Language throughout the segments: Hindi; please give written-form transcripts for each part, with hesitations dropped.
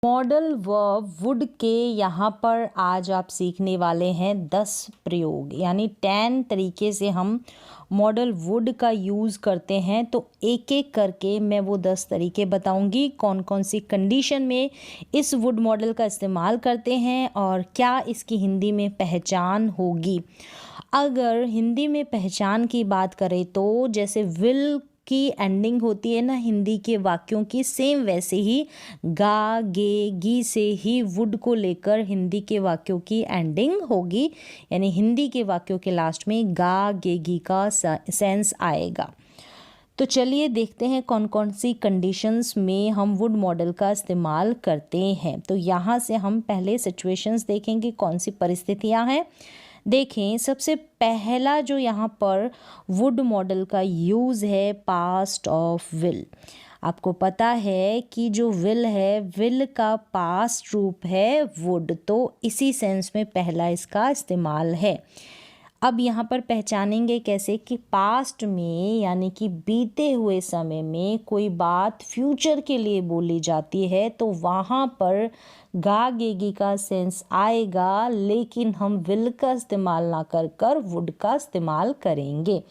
मॉडल वर्ब वुड के यहाँ पर आज आप सीखने वाले हैं 10 प्रयोग, यानी 10 तरीके से हम मॉडल वुड का यूज़ करते हैं। तो एक एक करके मैं वो 10 तरीके बताऊंगी, कौन कौन सी कंडीशन में इस वुड मॉडल का इस्तेमाल करते हैं और क्या इसकी हिंदी में पहचान होगी। अगर हिंदी में पहचान की बात करें तो जैसे विल की एंडिंग होती है ना हिंदी के वाक्यों की, सेम वैसे ही गा गे गी से ही वुड को लेकर हिंदी के वाक्यों की एंडिंग होगी, यानी हिंदी के वाक्यों के लास्ट में गा गे गी का सेंस आएगा। तो चलिए देखते हैं कौन कौन सी कंडीशंस में हम वुड मॉडल का इस्तेमाल करते हैं। तो यहाँ से हम पहले सिचुएशंस देखेंगे, कौन सी परिस्थितियाँ हैं। देखें, सबसे पहला जो यहाँ पर वुड मॉडल का यूज़ है, पास्ट ऑफ विल। आपको पता है कि जो विल है, विल का पास्ट रूप है वुड, तो इसी सेंस में पहला इसका इस्तेमाल है। अब यहाँ पर पहचानेंगे कैसे कि पास्ट में यानी कि बीते हुए समय में कोई बात फ्यूचर के लिए बोली जाती है तो वहाँ पर गा गेगी का सेंस आएगा, लेकिन हम विल का इस्तेमाल ना कर कर वुड का इस्तेमाल करेंगे।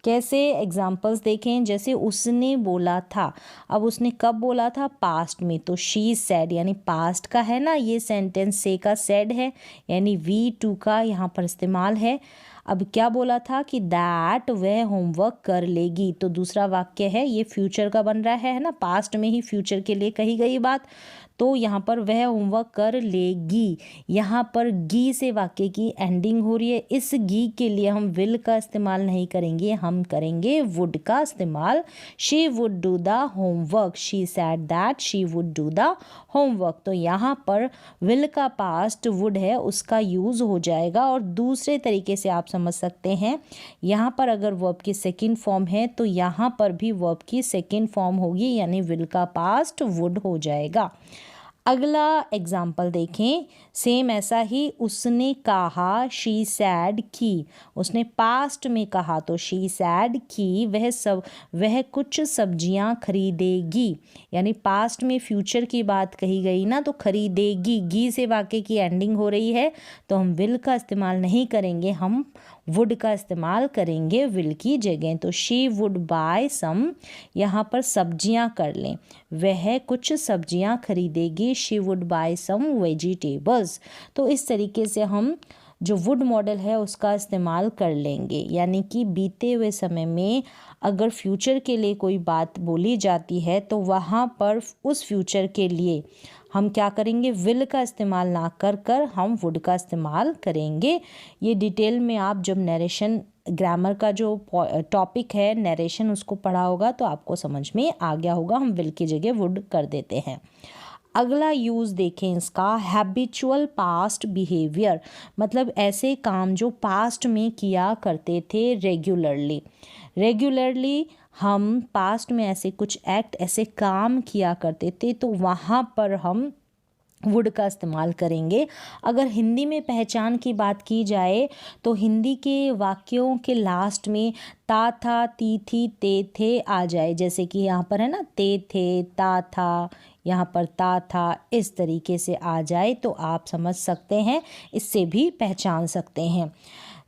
कैसे, एग्जाम्पल्स देखें। जैसे उसने बोला था, अब उसने कब बोला था? पास्ट में, तो शी सेड यानी पास्ट का है ना ये सेंटेंस, से का सेड है यानी वी टू का यहाँ पर इस्तेमाल है। अब क्या बोला था कि दैट वह होमवर्क कर लेगी, तो दूसरा वाक्य है ये फ्यूचर का बन रहा है ना, पास्ट में ही फ्यूचर के लिए कही गई बात, तो यहाँ पर वह होमवर्क कर लेगी। यहाँ पर गी से वाक्य की एंडिंग हो रही है, इस गी के लिए हम विल का इस्तेमाल नहीं करेंगे, हम करेंगे वुड का इस्तेमाल। She would do the homework, she said that she would do the homework, तो यहाँ पर विल का पास्ट वुड है उसका यूज़ हो जाएगा। और दूसरे तरीके से आप समझ सकते हैं, यहाँ पर अगर वर्ब की सेकेंड फॉर्म है तो यहाँ पर भी वर्ब की सेकेंड फॉर्म होगी, यानी विल का पास्ट वुड हो जाएगा। अगला एग्जाम्पल देखें, सेम ऐसा ही, उसने कहा, शी सैड की, उसने पास्ट में कहा तो शी सैड की वह कुछ सब्जियां खरीदेगी, यानी पास्ट में फ्यूचर की बात कही गई ना, तो खरीदेगी, गी से वाक्य की एंडिंग हो रही है तो हम विल का इस्तेमाल नहीं करेंगे, हम वुड का इस्तेमाल करेंगे विल की जगह। तो शी वुड बाय सम, यहाँ पर सब्जियां कर लें, वह कुछ सब्जियां खरीदेगी, she would buy some vegetables. तो इस तरीके से हम जो वुड मॉडल है उसका इस्तेमाल कर लेंगे, यानी कि बीते हुए समय में अगर फ्यूचर के लिए कोई बात बोली जाती है तो वहाँ पर उस फ्यूचर के लिए हम क्या करेंगे, विल का इस्तेमाल ना कर कर हम वुड का इस्तेमाल करेंगे। ये डिटेल में आप जब नरेशन ग्रामर का जो टॉपिक है नरेशन उसको पढ़ा होगा तो आपको समझ में आ गया होगा, हम विल की जगह वुड कर देते हैं। अगला यूज़ देखें इसका, हैबिचुअल पास्ट बिहेवियर, मतलब ऐसे काम जो पास्ट में किया करते थे रेगुलरली हम पास्ट में ऐसे कुछ एक्ट, ऐसे काम किया करते थे तो वहाँ पर हम वुड का इस्तेमाल करेंगे। अगर हिंदी में पहचान की बात की जाए तो हिंदी के वाक्यों के लास्ट में ता था, ती थी, ते थे आ जाए, जैसे कि यहाँ पर है ना, ते थे, ता था, यहाँ पर ता था, इस तरीके से आ जाए तो आप समझ सकते हैं, इससे भी पहचान सकते हैं।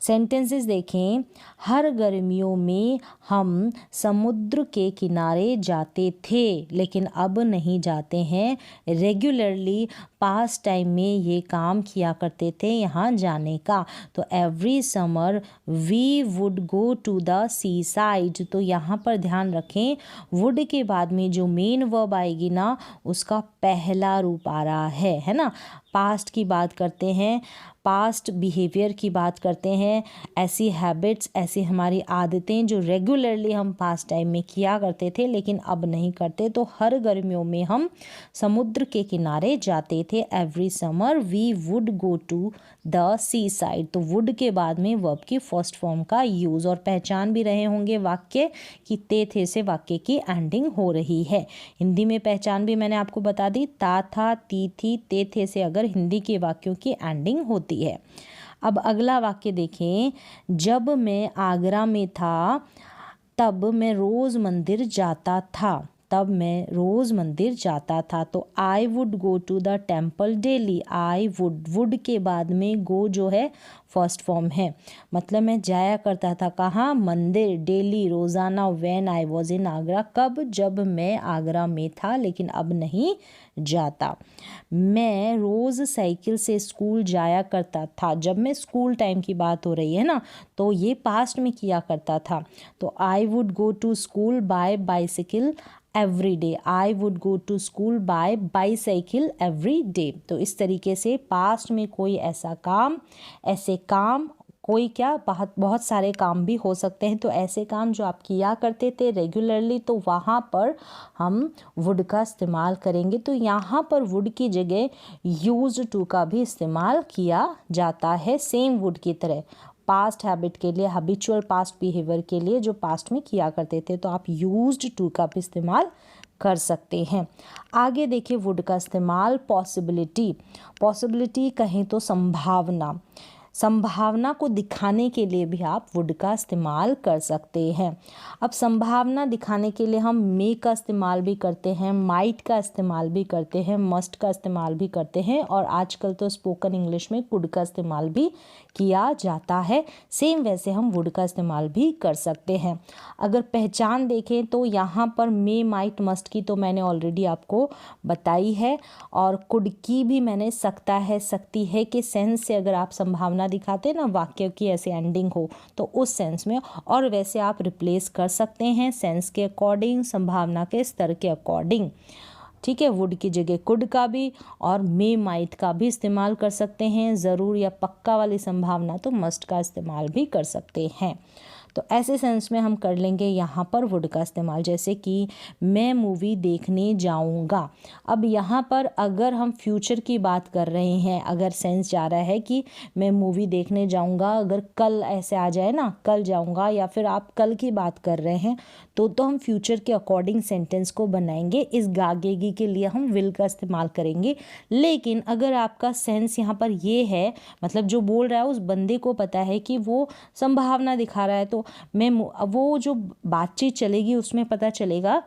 सेंटेंसेस देखें, हर गर्मियों में हम समुद्र के किनारे जाते थे लेकिन अब नहीं जाते हैं, रेगुलरली पास्ट टाइम में ये काम किया करते थे यहाँ जाने का, तो every summer we would go to the seaside. तो यहाँ पर ध्यान रखें, वुड के बाद में जो मेन वर्ब आएगी ना उसका पहला रूप आ रहा है ना, पास्ट की बात करते हैं, पास्ट बिहेवियर की बात करते हैं, ऐसी हैबिट्स, ऐसी हमारी आदतें जो रेगुलरली हम पास्ट टाइम में किया करते थे लेकिन अब नहीं करते, तो हर गर्मियों में हम समुद्र के किनारे जाते थे, every summer we would go to the seaside. तो वुड के बाद में वर्ब की फर्स्ट फॉर्म का यूज़, और पहचान भी रहे होंगे वाक्य कि ते थे से वाक्य की एंडिंग हो रही है। हिंदी में पहचान भी मैंने आपको बता दी, ता था, ती थी, ते थे से अगर हिंदी के वाक्यों की एंडिंग होती है। अब अगला वाक्य देखें, जब मैं आगरा में था तब मैं रोज़ मंदिर जाता था, तब मैं रोज़ मंदिर जाता था। तो I would go to the temple daily. I would के बाद में गो जो है फर्स्ट फॉर्म है, मतलब मैं जाया करता था कहाँ, मंदिर, डेली, रोज़ाना। When I was in Agra, कब, जब मैं आगरा में था, लेकिन अब नहीं जाता। मैं रोज़ साइकिल से स्कूल जाया करता था। जब मैं स्कूल टाइम की बात हो रही है ना, तो ये पास्ट में किया करता था। तो I would go to school by bicycle every day. I would go to school by bicycle every day. तो इस तरीके से पास्ट में कोई ऐसा काम, ऐसे काम, कोई क्या, बहुत सारे काम भी हो सकते हैं। तो ऐसे काम जो आप किया करते थे रेगुलरली, तो वहाँ पर हम वुड का इस्तेमाल करेंगे। तो यहाँ पर वुड की जगह यूज्ड टू का भी इस्तेमाल किया जाता है, सेम वुड की तरह। पास्ट हैबिट के लिए, हैबिचुअल पास्ट बिहेवियर के लिए जो पास्ट में किया करते थे, तो आप यूज्ड टू का भी इस्तेमाल कर सकते हैं। आगे देखिए वुड का इस्तेमाल पॉसिबिलिटी। पॉसिबिलिटी कहें तो संभावना, संभावना को दिखाने के लिए भी आप वुड का इस्तेमाल कर सकते हैं। अब संभावना दिखाने के लिए हम मे का इस्तेमाल भी करते हैं, माइट का इस्तेमाल भी करते हैं, मस्ट का इस्तेमाल भी करते हैं, और आजकल तो स्पोकन इंग्लिश में कुड का इस्तेमाल भी किया जाता है। सेम वैसे हम वुड का इस्तेमाल भी कर सकते हैं। अगर पहचान देखें तो यहाँ पर मे, माइट, मस्ट की तो मैंने ऑलरेडी आपको बताई है, और कुड की भी मैंने सकता है, सकती है के सेंस से अगर आप संभावना दिखाते हैं ना, वाक्य की ऐसे एंडिंग हो, तो उस सेंस में, और वैसे आप रिप्लेस कर सकते हैं सेंस के अकॉर्डिंग, संभावना के स्तर के अकॉर्डिंग। ठीक है, वुड की जगह कुड का भी और मे, माइट का भी इस्तेमाल कर सकते हैं। ज़रूर या पक्का वाली संभावना तो मस्ट का इस्तेमाल भी कर सकते हैं। तो ऐसे सेंस में हम कर लेंगे यहाँ पर वुड का इस्तेमाल, जैसे कि मैं मूवी देखने जाऊँगा। अब यहाँ पर अगर हम फ्यूचर की बात कर रहे हैं, अगर सेंस जा रहा है कि मैं मूवी देखने जाऊँगा, अगर कल ऐसे आ जाए ना, कल जाऊँगा, या फिर आप कल की बात कर रहे हैं, तो हम फ्यूचर के अकॉर्डिंग सेंटेंस को बनाएंगे। इस गागेगी के लिए हम विल का इस्तेमाल करेंगे। लेकिन अगर आपका सेंस यहाँ पर ये है, मतलब जो बोल रहा है उस बंदे को पता है कि वो संभावना दिखा रहा है, तो मैं वो जो बातचीत चलेगी उसमें पता चलेगा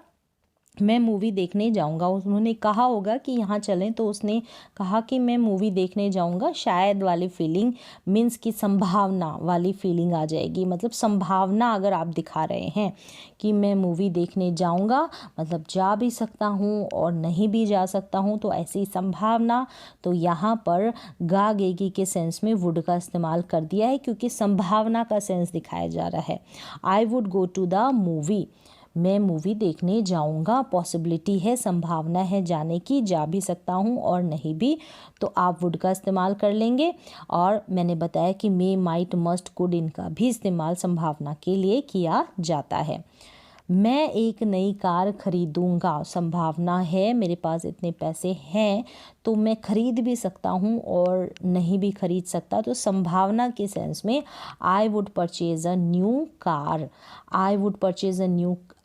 मैं मूवी देखने जाऊंगा। उन्होंने कहा होगा कि यहाँ चलें, तो उसने कहा कि मैं मूवी देखने जाऊंगा। शायद वाली फीलिंग मीन्स की संभावना वाली फीलिंग आ जाएगी। मतलब संभावना अगर आप दिखा रहे हैं कि मैं मूवी देखने जाऊंगा, मतलब जा भी सकता हूँ और नहीं भी जा सकता हूँ, तो ऐसी संभावना। तो यहाँ पर गागेगी के सेंस में वुड का इस्तेमाल कर दिया है, क्योंकि संभावना का सेंस दिखाया जा रहा है। I would go to the movie, मैं मूवी देखने जाऊंगा। पॉसिबिलिटी है, संभावना है जाने की, जा भी सकता हूँ और नहीं भी, तो आप वुड का इस्तेमाल कर लेंगे। और मैंने बताया कि मे, माइट, मस्ट, कुड, इनका भी इस्तेमाल संभावना के लिए किया जाता है। मैं एक नई कार खरीदूंगा। संभावना है, मेरे पास इतने पैसे हैं तो मैं खरीद भी सकता हूँ और नहीं भी खरीद सकता। तो संभावना के सेंस में I would purchase a new car. I would purchase a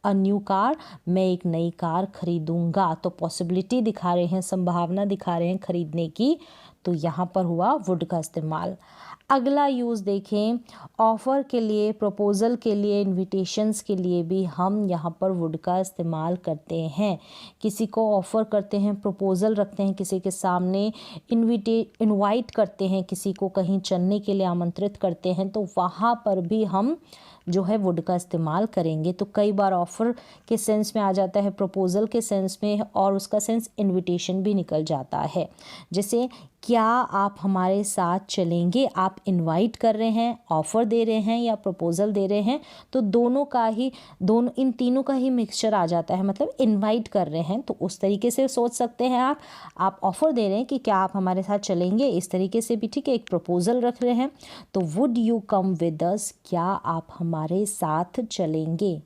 new car, मैं एक नई कार खरीदूंगा। तो पॉसिबिलिटी दिखा रहे हैं, संभावना दिखा रहे हैं खरीदने की, तो यहाँ पर हुआ वुड का इस्तेमाल। अगला यूज़ देखें, ऑफ़र के लिए, प्रपोज़ल के लिए, इनविटेशंस के लिए भी हम यहाँ पर वुड का इस्तेमाल करते हैं। किसी को ऑफ़र करते हैं, प्रपोज़ल रखते हैं किसी के सामने, इनवाइट करते हैं किसी को, कहीं चलने के लिए आमंत्रित करते हैं, तो वहाँ पर भी हम जो है वुड का इस्तेमाल करेंगे। तो कई बार ऑफ़र के सेंस में आ जाता है, प्रपोज़ल के सेंस में, और उसका सेंस इनविटेशन भी निकल जाता है। जैसे क्या आप हमारे साथ चलेंगे, आप इनवाइट कर रहे हैं, ऑफ़र दे रहे हैं या प्रपोज़ल दे रहे हैं, तो दोनों इन तीनों का ही मिक्सचर आ जाता है, मतलब इनवाइट कर रहे हैं। तो उस तरीके से सोच सकते हैं आप ऑफ़र दे रहे हैं कि क्या आप हमारे साथ चलेंगे, इस तरीके से भी ठीक है। एक प्रपोज़ल रख रहे हैं, तो would you come with us, क्या आप हमारे साथ चलेंगे।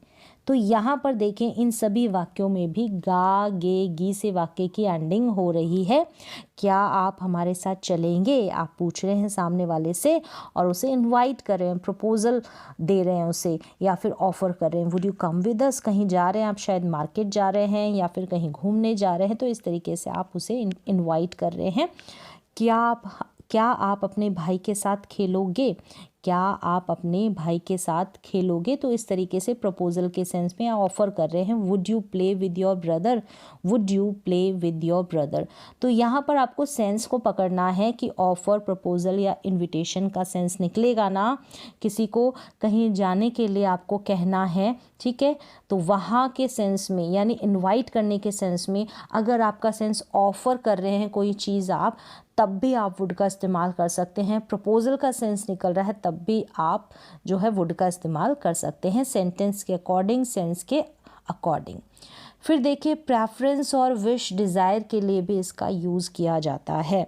तो यहाँ पर देखें, इन सभी वाक्यों में भी गा, गे, गी से वाक्य की एंडिंग हो रही है। क्या आप हमारे साथ चलेंगे, आप पूछ रहे हैं सामने वाले से और उसे इनवाइट कर रहे हैं, प्रपोजल दे रहे हैं उसे, या फिर ऑफ़र कर रहे हैं। Would you come with us, कहीं जा रहे हैं आप, शायद मार्केट जा रहे हैं या फिर कहीं घूमने जा रहे हैं, तो इस तरीके से आप उसे इनवाइट कर रहे हैं। क्या आप अपने भाई के साथ खेलोगे, क्या आप अपने भाई के साथ खेलोगे। तो इस तरीके से प्रपोजल के सेंस में ऑफर कर रहे हैं, would you play with your brother, would you play with your brother. तो यहाँ पर आपको सेंस को पकड़ना है कि ऑफर, प्रपोजल या इनविटेशन का सेंस निकलेगा ना, किसी को कहीं जाने के लिए आपको कहना है, ठीक है, तो वहाँ के सेंस में यानी इनवाइट करने के सेंस में अगर आपका सेंस ऑफर कर रहे हैं कोई चीज़ आप, तब भी आप वुड का इस्तेमाल कर सकते हैं। प्रपोजल का सेंस निकल रहा है तब भी आप जो है वुड का इस्तेमाल कर सकते हैं, सेंटेंस के अकॉर्डिंग, सेंस के अकॉर्डिंग। फिर देखिए प्रेफरेंस और विश, डिज़ायर के लिए भी इसका यूज़ किया जाता है।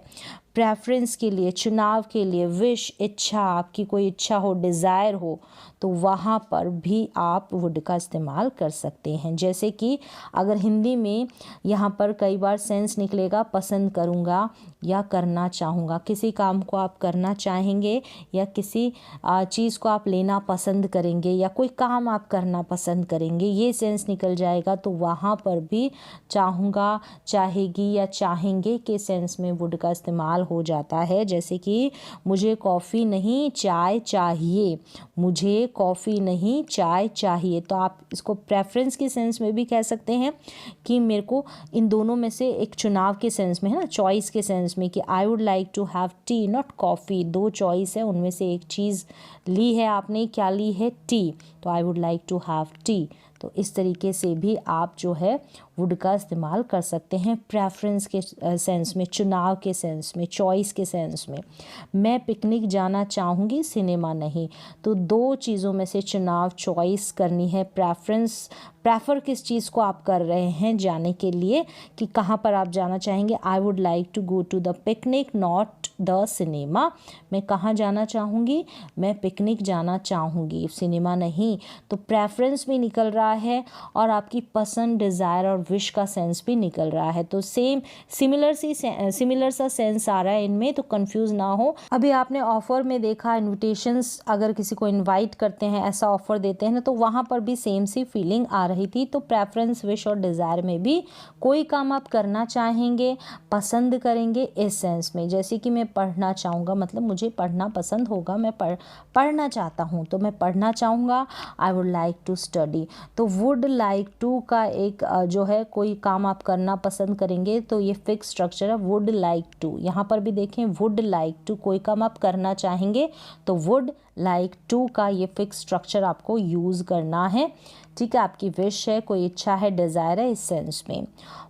प्रेफरेंस के लिए, चुनाव के लिए, विश इच्छा, आपकी कोई इच्छा हो, डिज़ायर हो, तो वहाँ पर भी आप वुड का इस्तेमाल कर सकते हैं। जैसे कि अगर हिंदी में यहाँ पर कई बार सेंस निकलेगा पसंद करूँगा या करना चाहूँगा, किसी काम को आप करना चाहेंगे या किसी चीज़ को आप लेना पसंद करेंगे या कोई काम आप करना पसंद करेंगे, ये सेंस निकल जाएगा तो वहाँ पर भी चाहूँगा, चाहेगी या चाहेंगे के सेंस में वुड का इस्तेमाल हो जाता है। जैसे कि मुझे कॉफ़ी नहीं चाय चाहिए, मुझे कॉफ़ी नहीं चाय चाहिए, तो आप इसको प्रेफरेंस के सेंस में भी कह सकते हैं कि मेरे को इन दोनों में से एक, चुनाव के सेंस में है ना, चॉइस के सेंस में कि I would like to have tea not coffee, दो चॉइस है उनमें से एक चीज़ ली है आपने, क्या ली है, टी, तो I would like to have tea. तो इस तरीके से भी आप जो है वुड का इस्तेमाल कर सकते हैं प्रेफरेंस के सेंस में, चुनाव के सेंस में, चॉइस के सेंस में। मैं पिकनिक जाना चाहूँगी, सिनेमा नहीं, तो दो चीज़ों में से चुनाव, चॉइस करनी है। प्रेफर किस चीज़ को आप कर रहे हैं जाने के लिए, कि कहाँ पर आप जाना चाहेंगे, I would like to go to the picnic not the cinema, मैं कहाँ जाना चाहूँगी, मैं पिकनिक जाना चाहूँगी, सिनेमा नहीं। तो प्रेफरेंस भी निकल रहा है और आपकी पसंद, डिज़ायर और विश का सेंस भी निकल रहा है। तो सिमिलर सा सेंस आ रहा है इनमें, तो कंफ्यूज ना हो। अभी आपने ऑफर में देखा, इनविटेशंस अगर किसी को इनवाइट करते हैं, ऐसा ऑफर देते हैं ना, तो वहाँ पर भी सेम सी फीलिंग आ रही थी। तो प्रेफरेंस, विश और डिज़ायर में भी कोई काम आप करना चाहेंगे, पसंद करेंगे, इस सेंस में। जैसे कि मैं पढ़ना चाहूँगा, मतलब मुझे पढ़ना पसंद होगा, मैं पढ़ना चाहता हूँ, तो मैं पढ़ना चाहूँगा, I would like to study. तो वुड लाइक टू का एक जो है कोई काम आप करना पसंद करेंगे, तो ये फिक्स स्ट्रक्चर है, वुड लाइक टू। यहाँ पर भी देखें, वुड लाइक टू, कोई काम आप करना चाहेंगे तो वुड लाइक टू का ये फिक्स स्ट्रक्चर आपको यूज़ करना है, ठीक है। आपकी विश है, कोई इच्छा है, डिज़ायर है, इस सेंस में।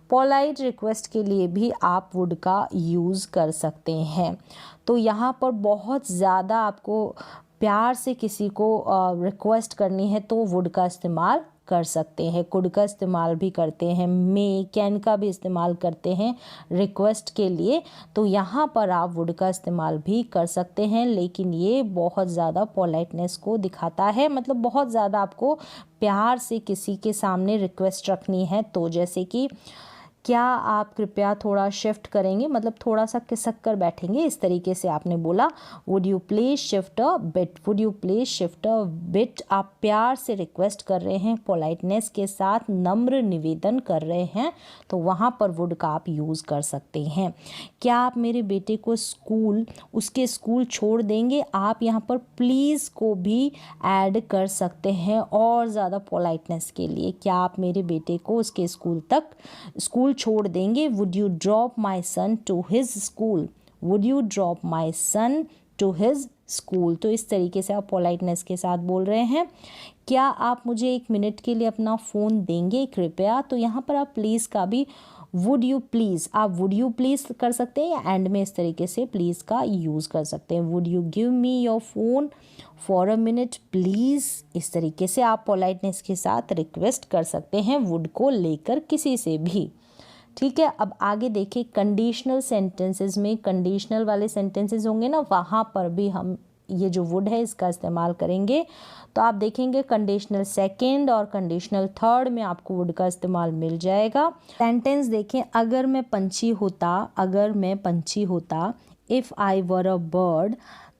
पोलाइट रिक्वेस्ट के लिए भी आप वुड का यूज़ कर सकते हैं। तो यहाँ पर बहुत ज़्यादा आपको प्यार से किसी को रिक्वेस्ट करनी है तो वुड का इस्तेमाल कर सकते हैं, कुड का इस्तेमाल भी करते हैं, मे, कैन का भी इस्तेमाल करते हैं रिक्वेस्ट के लिए। तो यहाँ पर आप वुड का इस्तेमाल भी कर सकते हैं, लेकिन ये बहुत ज़्यादा पोलाइटनेस को दिखाता है, मतलब बहुत ज़्यादा आपको प्यार से किसी के सामने रिक्वेस्ट रखनी है। तो जैसे कि क्या आप कृपया थोड़ा शिफ्ट करेंगे, मतलब थोड़ा सा खिसक कर बैठेंगे, इस तरीके से आपने बोला, would you please shift a bit, would you please shift a bit. आप प्यार से रिक्वेस्ट कर रहे हैं, पोलाइटनेस के साथ नम्र निवेदन कर रहे हैं, तो वहाँ पर वुड का आप यूज़ कर सकते हैं। क्या आप मेरे बेटे को उसके स्कूल छोड़ देंगे, आप यहाँ पर प्लीज़ को भी ऐड कर सकते हैं और ज़्यादा पोलाइटनेस के लिए। क्या आप मेरे बेटे को उसके स्कूल छोड़ देंगे, would you drop my son to his school, would you drop my son to his school. तो इस तरीके से आप पोलाइटनेस के साथ बोल रहे हैं। क्या आप मुझे 1 मिनट के लिए अपना फ़ोन देंगे कृपया, तो यहाँ पर आप प्लीज़ का भी वुड यू प्लीज़, आप वुड यू प्लीज़ कर सकते हैं या एंड में इस तरीके से प्लीज़ का यूज़ कर सकते हैं। Would you give me your phone for a minute please, इस तरीके से आप पोलाइटनेस के साथ रिक्वेस्ट कर सकते हैं वुड को लेकर किसी से भी, ठीक है। अब आगे देखिए, कंडीशनल सेंटेंसेस में कंडीशनल वाले सेंटेंसेस होंगे ना, वहाँ पर भी हम ये जो वुड है इसका इस्तेमाल करेंगे। तो आप देखेंगे कंडीशनल सेकंड और कंडीशनल थर्ड में आपको वुड का इस्तेमाल मिल जाएगा। सेंटेंस देखें, अगर मैं पंछी होता, if I were a bird,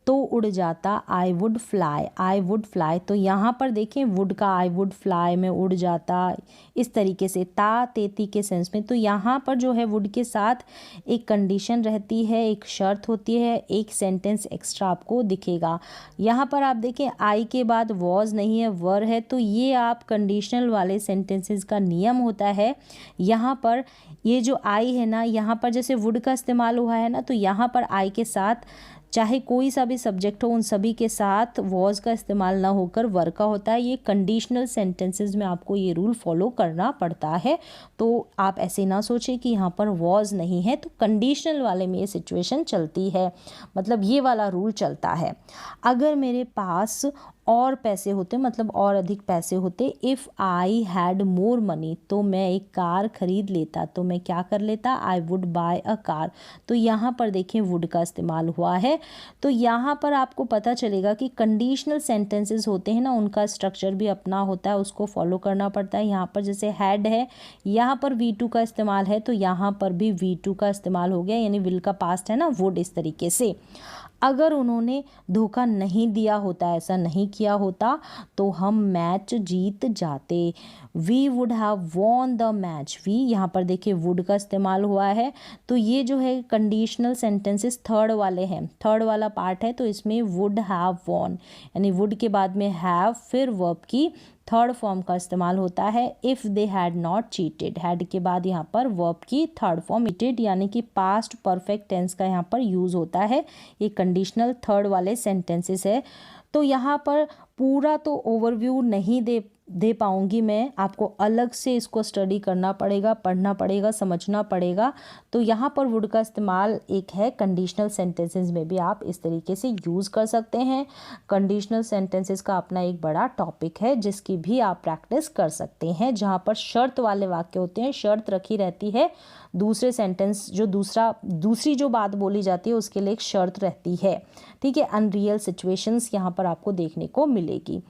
तो उड़ जाता, I would fly, I would fly. तो यहाँ पर देखें वुड का आई वुड फ्लाई में उड़ जाता, इस तरीके से ता तेती के सेंस में। तो यहाँ पर जो है वुड के साथ एक कंडीशन रहती है, एक शर्त होती है, एक सेंटेंस एक्स्ट्रा आपको दिखेगा। यहाँ पर आप देखें आई के बाद वॉज नहीं है, वर है। तो ये आप कंडीशनल वाले सेंटेंसेस का नियम होता है। यहाँ पर ये जो आई है ना, यहाँ पर जैसे वुड का इस्तेमाल हुआ है ना, तो यहाँ पर आई के साथ चाहे कोई सा भी सब्जेक्ट हो उन सभी के साथ वॉज का इस्तेमाल ना होकर वर का होता है। ये कंडीशनल सेंटेंसेस में आपको ये रूल फॉलो करना पड़ता है। तो आप ऐसे ना सोचें कि यहाँ पर वॉज नहीं है, तो कंडीशनल वाले में ये सिचुएशन चलती है, मतलब ये वाला रूल चलता है। अगर मेरे पास और पैसे होते, मतलब और अधिक पैसे होते, if I had more money, तो मैं एक कार खरीद लेता। तो मैं क्या कर लेता, I would buy a car. तो यहाँ पर देखें वुड का इस्तेमाल हुआ है। तो यहाँ पर आपको पता चलेगा कि कंडीशनल सेंटेंसेस होते हैं ना, उनका स्ट्रक्चर भी अपना होता है, उसको फॉलो करना पड़ता है। यहाँ पर जैसे हैड है, यहाँ पर V2 का इस्तेमाल है, तो यहाँ पर भी V2 का इस्तेमाल हो गया, यानी विल का पास्ट है ना, वुड, इस तरीके से। अगर उन्होंने धोखा नहीं दिया होता, ऐसा नहीं किया होता, तो हम मैच जीत जाते। We would have won the match. We यहाँ पर देखिए वुड का इस्तेमाल हुआ है। तो ये जो है कंडीशनल सेंटेंसेस थर्ड वाले हैं, थर्ड वाला पार्ट है, तो इसमें वुड हैव वॉन, यानी वुड के बाद में हैव, फिर वर्ब की थर्ड फॉर्म का इस्तेमाल होता है। If they had not cheated, had के बाद यहाँ पर वर्ब की थर्ड फॉर्म चीटेड, यानी कि पास्ट परफेक्ट टेंस का यहाँ पर यूज़ होता है। ये कंडीशनल थर्ड वाले सेंटेंसेस है। तो यहाँ पर पूरा तो ओवरव्यू नहीं दे पाऊँगी मैं, आपको अलग से इसको स्टडी करना पड़ेगा, पढ़ना पड़ेगा, समझना पड़ेगा। तो यहाँ पर वुड का इस्तेमाल एक है, कंडीशनल सेंटेंसेस में भी आप इस तरीके से यूज़ कर सकते हैं। कंडीशनल सेंटेंसेस का अपना एक बड़ा टॉपिक है जिसकी भी आप प्रैक्टिस कर सकते हैं, जहाँ पर शर्त वाले वाक्य होते हैं, शर्त रखी रहती है। दूसरे सेंटेंस जो दूसरी जो बात बोली जाती है उसके लिए एक शर्त रहती है, ठीक है। अनरियल सिचुएशंस यहाँ पर आपको देखने को मिलेगी।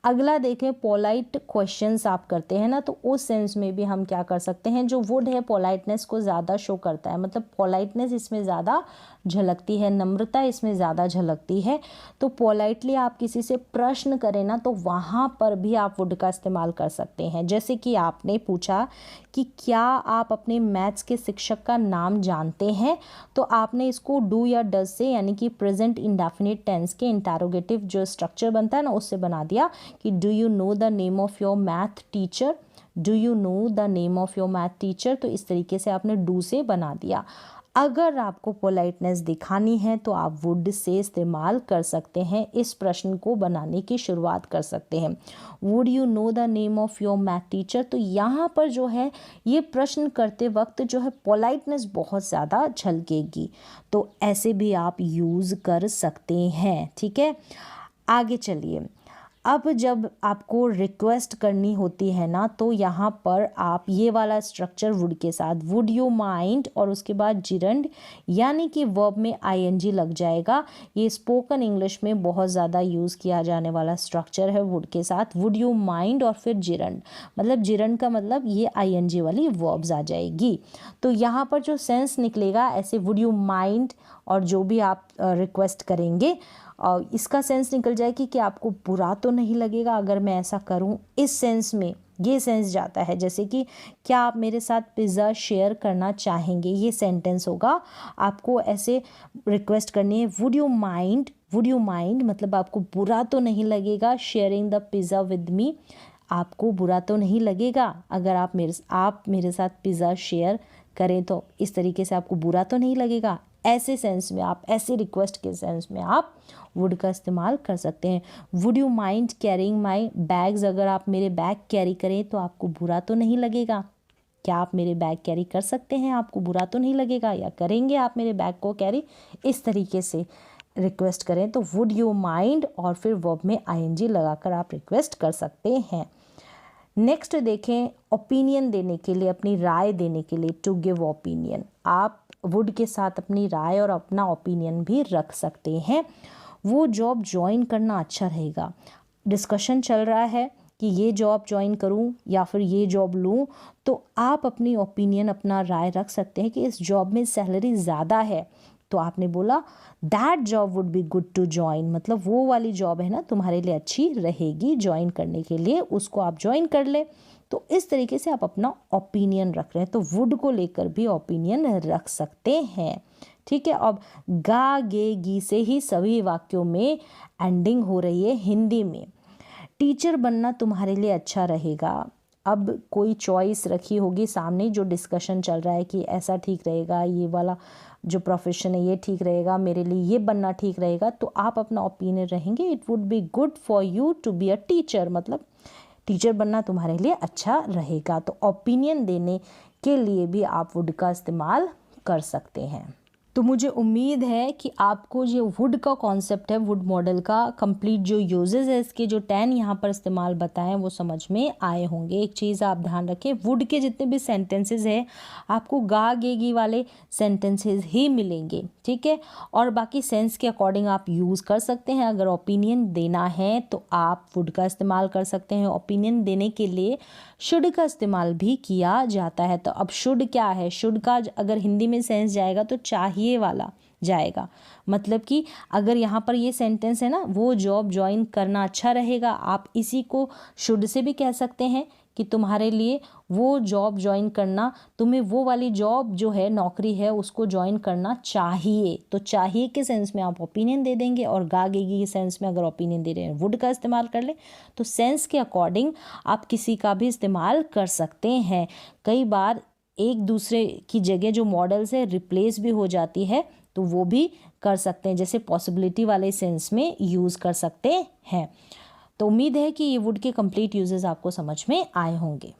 अगला देखें, पोलाइट क्वेश्चंस आप करते हैं ना, तो उस सेंस में भी हम क्या कर सकते हैं, जो वुड है पोलाइटनेस को ज़्यादा शो करता है, मतलब पोलाइटनेस इसमें ज़्यादा झलकती है, नम्रता इसमें ज़्यादा झलकती है। तो पोलाइटली आप किसी से प्रश्न करें ना, तो वहाँ पर भी आप वुड का इस्तेमाल कर सकते हैं। जैसे कि आपने पूछा कि क्या आप अपने मैथ्स के शिक्षक का नाम जानते हैं, तो आपने इसको डू या डज से, यानी कि प्रेजेंट इंडेफिनिट टेंस के इंटरोगेटिव जो स्ट्रक्चर बनता है ना, उससे बना दिया कि do you know the name of your math teacher, do you know the name of your math teacher. तो इस तरीके से आपने डू से बना दिया। अगर आपको पोलाइटनेस दिखानी है तो आप वुड से इस्तेमाल कर सकते हैं, इस प्रश्न को बनाने की शुरुआत कर सकते हैं। Would you know the name of your math teacher. तो यहाँ पर जो है ये प्रश्न करते वक्त जो है पोलाइटनेस बहुत ज़्यादा झलकेगी, तो ऐसे भी आप यूज़ कर सकते हैं, ठीक है। आगे चलिए, अब जब आपको रिक्वेस्ट करनी होती है ना, तो यहाँ पर आप ये वाला स्ट्रक्चर वुड के साथ, वुड यू माइंड और उसके बाद जिरंड, यानी कि वर्ब में आईएनजी लग जाएगा। ये स्पोकन इंग्लिश में बहुत ज़्यादा यूज़ किया जाने वाला स्ट्रक्चर है वुड के साथ, वुड यू माइंड और फिर जिरंड, मतलब जिरंड का मतलब ये आईएनजी वाली वर्ब्स आ जाएगी। तो यहाँ पर जो सेंस निकलेगा ऐसे, वुड यू माइंड और जो भी आप रिक्वेस्ट करेंगे, और इसका सेंस निकल जाएगी कि आपको बुरा तो नहीं लगेगा अगर मैं ऐसा करूं, इस सेंस में ये सेंस जाता है। जैसे कि क्या आप मेरे साथ पिज़्ज़ा शेयर करना चाहेंगे, ये सेंटेंस होगा। आपको ऐसे रिक्वेस्ट करनी है, would you mind, would you mind मतलब आपको बुरा तो नहीं लगेगा, sharing the pizza with me, आपको बुरा तो नहीं लगेगा अगर आप मेरे साथ पिज़्ज़ा शेयर करें, तो इस तरीके से आपको बुरा तो नहीं लगेगा। ऐसे सेंस में आप, ऐसे रिक्वेस्ट के सेंस में आप वुड का इस्तेमाल कर सकते हैं। Would you mind carrying my bags, अगर आप मेरे बैग कैरी करें तो आपको बुरा तो नहीं लगेगा। क्या आप मेरे बैग कैरी कर सकते हैं, आपको बुरा तो नहीं लगेगा, या करेंगे आप मेरे बैग को कैरी, इस तरीके से रिक्वेस्ट करें तो वुड यू माइंड और फिर वर्ब में आईएनजी लगाकर आप रिक्वेस्ट कर सकते हैं। नेक्स्ट देखें, ओपिनियन देने के लिए, अपनी राय देने के लिए, टू गिव ओपिनियन, आप वुड के साथ अपनी राय और अपना ओपिनियन भी रख सकते हैं। वो जॉब ज्वाइन करना अच्छा रहेगा, डिस्कशन चल रहा है कि ये जॉब ज्वाइन करूं या फिर ये जॉब लूं, तो आप अपनी ओपिनियन, अपना राय रख सकते हैं कि इस जॉब में सैलरी ज़्यादा है, तो आपने बोला that job would be good to join, मतलब वो वाली जॉब है ना तुम्हारे लिए अच्छी रहेगी ज्वाइन करने के लिए, उसको आप ज्वाइन कर ले। तो इस तरीके से आप अपना ओपिनियन रख रहे हैं, तो वुड को लेकर भी ओपिनियन रख सकते हैं। ठीक है, अब गा गे गी से ही सभी वाक्यों में एंडिंग हो रही है हिंदी में। टीचर बनना तुम्हारे लिए अच्छा रहेगा, अब कोई चॉइस रखी होगी सामने, जो डिस्कशन चल रहा है कि ऐसा ठीक रहेगा, ये वाला जो प्रोफेशन है ये ठीक रहेगा, मेरे लिए ये बनना ठीक रहेगा, तो आप अपना ओपिनियन रहेंगे it would be good for you to be a teacher, मतलब टीचर बनना तुम्हारे लिए अच्छा रहेगा। तो ओपिनियन देने के लिए भी आप वुड का इस्तेमाल कर सकते हैं। तो मुझे उम्मीद है कि आपको ये वुड का कॉन्सेप्ट है, वुड मॉडल का कंप्लीट जो यूजेस है इसके, जो 10 यहाँ पर इस्तेमाल बताएं वो समझ में आए होंगे। एक चीज़ आप ध्यान रखें, वुड के जितने भी सेंटेंसेस हैं आपको गा गेगी वाले सेंटेंसेस ही मिलेंगे, ठीक है। और बाकी सेंस के अकॉर्डिंग आप यूज़ कर सकते हैं। अगर ओपिनियन देना है तो आप वुड का इस्तेमाल कर सकते हैं। ओपिनियन देने के लिए शुड का इस्तेमाल भी किया जाता है। तो अब शुड क्या है, शुड का अगर हिंदी में सेंस जाएगा तो चाहिए वाला जाएगा, मतलब कि अगर यहाँ पर ये सेंटेंस है ना, वो जॉब ज्वाइन करना अच्छा रहेगा, आप इसी को शुड से भी कह सकते हैं कि तुम्हारे लिए वो जॉब ज्वाइन करना, तुम्हें वो वाली जॉब जो है, नौकरी है, उसको ज्वाइन करना चाहिए। तो चाहिए के सेंस में आप ओपिनियन दे देंगे, और गागेगी के सेंस में अगर ओपिनियन दे रहे हैं वुड का इस्तेमाल कर ले। तो सेंस के अकॉर्डिंग आप किसी का भी इस्तेमाल कर सकते हैं। कई बार एक दूसरे की जगह जो मॉडल्स है रिप्लेस भी हो जाती है, तो वो भी कर सकते हैं, जैसे पॉसिबिलिटी वाले सेंस में यूज़ कर सकते हैं। तो उम्मीद है कि ये वुड के कंप्लीट यूजेस आपको समझ में आए होंगे।